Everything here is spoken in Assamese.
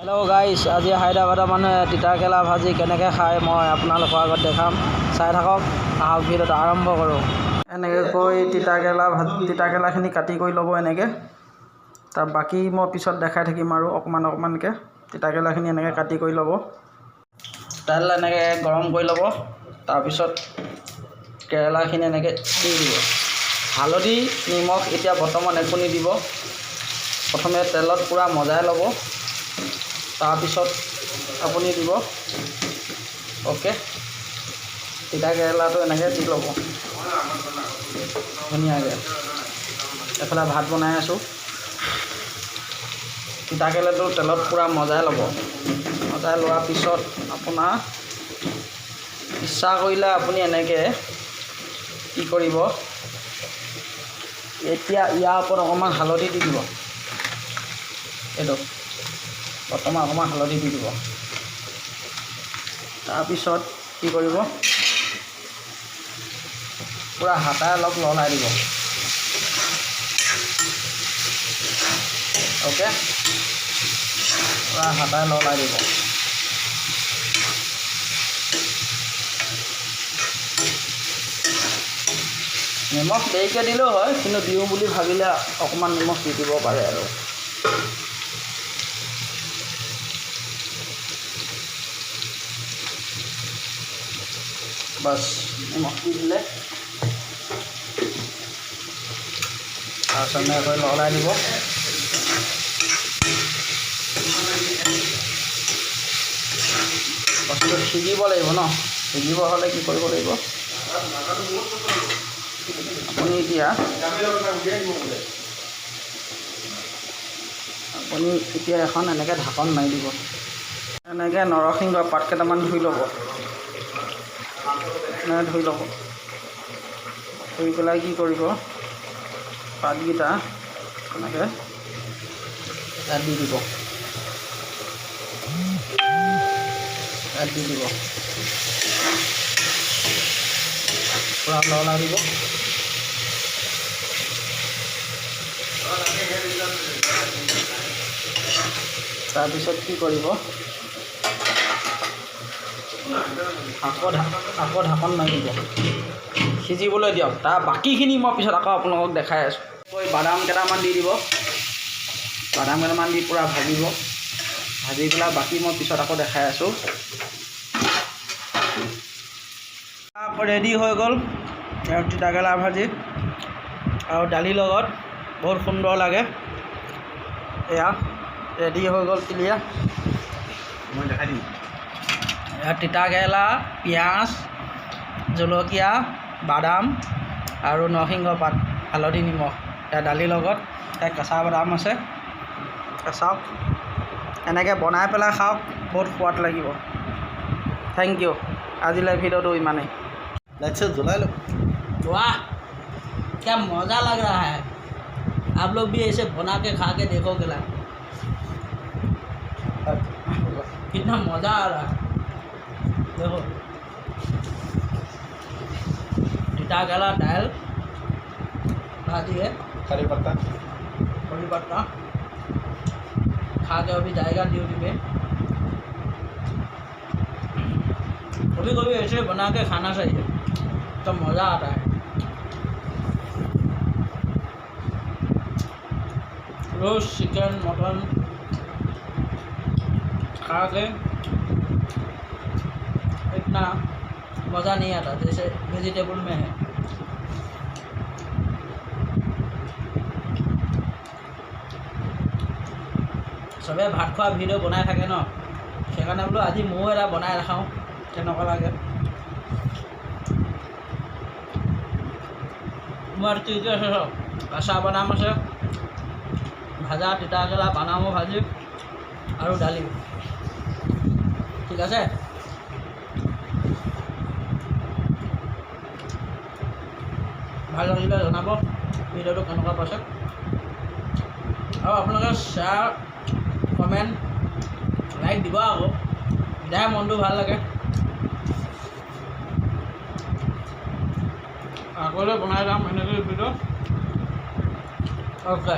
হেল্ল' গাইছ, আজি হায়দৰাবাদৰ মানুহে তিতাকেৰেলা ভাজি কেনেকৈ খায় মই আপোনালোকৰ আগত দেখাম। চাই থাকক, আহক ভিডিঅ'টো আৰম্ভ কৰোঁ। এনেকৈ তিতাকেৰেলাখিনি কাটি কৰি ল'ব এনেকৈ। তাৰ বাকী মই পিছত দেখাই থাকিম আৰু অকণমানকৈ। তিতাকেৰেলাখিনি এনেকৈ কাটি কৰি ল'ব। তেল এনেকৈ গৰম কৰি ল'ব। তাৰপিছত কেৰেলাখিনি এনেকৈ দি দিব। হালধি নিমখ এতিয়া বৰ্তমান একো নিদিব। প্ৰথমে তেলত পূৰা মজাই ল'ব, তাৰপিছত আপুনি দিব। অ'কে, তিতাকেৰেলাটো এনেকৈ দি ল'ব ধুনীয়াকৈ। এফালে ভাত বনাই আছোঁ। তিতাকেৰেলাটো তেলত পূৰা মজাই ল'ব। মজাই লোৱাৰ পিছত আপোনাৰ ইচ্ছা কৰিলে আপুনি এনেকৈ কি কৰিব, এতিয়া ইয়াৰ ওপৰত অকণমান হালধি দি দিব। এইটো বৰ্তমান অকণমান হালধি দি দিব। তাৰপিছত কি কৰিব, পূৰা হাতাই অলপ লৰাই দিব। অ'কে, পূৰা হাতাই লৰাই দিব। নিমখ দেৰিকৈ দিলেও হয়, কিন্তু দিওঁ বুলি ভাবিলে অকণমান নিমখ দি দিব পাৰে আৰু। বাছ নিমখ দি দিলে, তাৰপিছত এনেকৈ লৰাই দিব। বস্তুটো সিজিব লাগিব ন। সিজিব হ'লে কি কৰিব লাগিব, আপুনি এতিয়া এখন এনেকৈ ঢাকন মাৰি দিব। এনেকৈ নৰসিংহ পাত কেইটামান ধুই ল'ব। এনেকৈ ধুই ল'ব। ধুই পেলাই কি কৰিব, পাতকেইটা এনেকৈ ইয়াত দি দিব। পূৰা লৰাই দিব। তাৰপিছত কি কৰিব, আকৌ ঢাকন মাৰি দিব, সিজিবলৈ দিয়ক। তাৰ বাকীখিনি মই পিছত আকৌ আপোনালোকক দেখাই আছোঁ। বাদাম কেইটামান দি দিব। বাদাম কেইটামান দি পূৰা ভাজিব। ভাজি পেলাই বাকী মই পিছত আকৌ দেখাই আছোঁ। আকৌ ৰেডি হৈ গ'ল তিতাকেৰেলা ভাজি, আৰু দালিৰ লগত বহুত সুন্দৰ লাগে। এয়া ৰেডি হৈ গ'ল ক্লিয়াৰ। মই দেখাই দিম। তিতাকেৰেলা, পিঁয়াজ, জলকীয়া, বাদাম আৰু নৰসিংহ পাত, হালধি নিমখ। এয়া দালিৰ লগত কেঁচা বাদাম আছে। চাওক, এনেকৈ বনাই পেলাই খাওক, বহুত সোৱাদ লাগিব। Thank you. আজিলৈ ভিডিঅ'টো ইমানেই। जला लो। वाह, क्या मज़ा लग रहा है। आप लोग भी ऐसे बना के खा के देखोगे ना, कितना मज़ा आ रहा है। देखो, तिताकेरेला दाल भाजी है, करी पत्ता खा के अभी जाएगा ड्यूटी पे। कभी कभी ऐसे बना के खाना चाहिए, तो मज़ा आता है। रोज चिकन मटन खा के इतना मज़ा नहीं आता जैसे वेजिटेबल में है। सबे भात খোৱা ভিডিঅ' বনাই থাকে ন, সেইকাৰণে বোলো আজি ময়ো এটা বনাই দেখাওঁ কেনেকুৱা লাগে। মোৰ কি কি আছে চব, কেঁচা বাদাম আছে, ভাজা তিতাকেৰেলা বাদামৰ ভাজি আৰু দালি। ঠিক আছে, ভাল লাগিলে জনাব ভিডিঅ'টো কেনেকুৱা পাইছে, আৰু আপোনালোকে শ্বেয়াৰ কমেণ্ট লাইক দিব আকৌ, তেতিয়াহে মনটো ভাল লাগে। আগলৈ বনাই যাম এনেকৈ ভিডিঅ'। অ'কে।